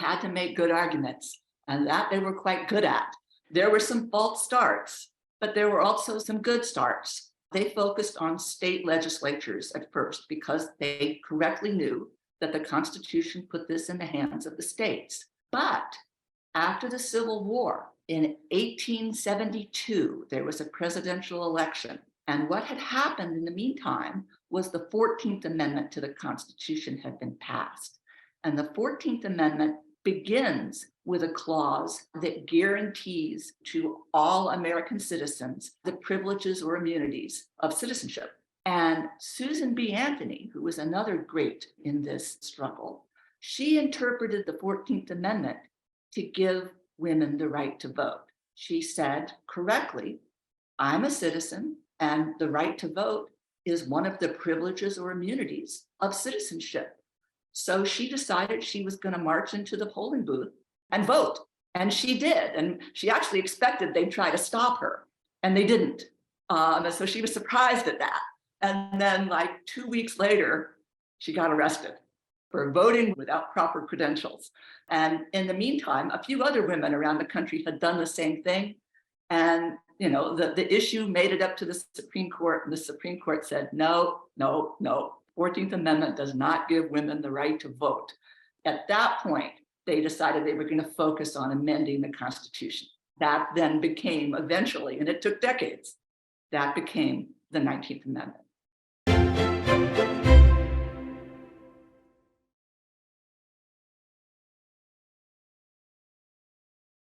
had to make good arguments, and that they were quite good at. There were some false starts, but there were also some good starts. They focused on state legislatures at first because they correctly knew that the Constitution put this in the hands of the states. But after the Civil War, in 1872, there was a presidential election. And what had happened in the meantime was the 14th Amendment to the Constitution had been passed. And the 14th Amendment begins with a clause that guarantees to all American citizens the privileges or immunities of citizenship. And Susan B. Anthony, who was another great in this struggle, she interpreted the 14th Amendment to give women the right to vote. She said correctly, I'm a citizen, and the right to vote is one of the privileges or immunities of citizenship. So she decided she was going to march into the polling booth and vote. And she did. And she actually expected they'd try to stop her, and they didn't. So she was surprised at that. And then like 2 weeks later, she got arrested for voting without proper credentials. And in the meantime, a few other women around the country had done the same thing. And the issue made it up to the Supreme Court, and the Supreme Court said, no. 14th Amendment does not give women the right to vote. At that point, they decided they were going to focus on amending the Constitution. That then became eventually, and it took decades, that became the 19th Amendment.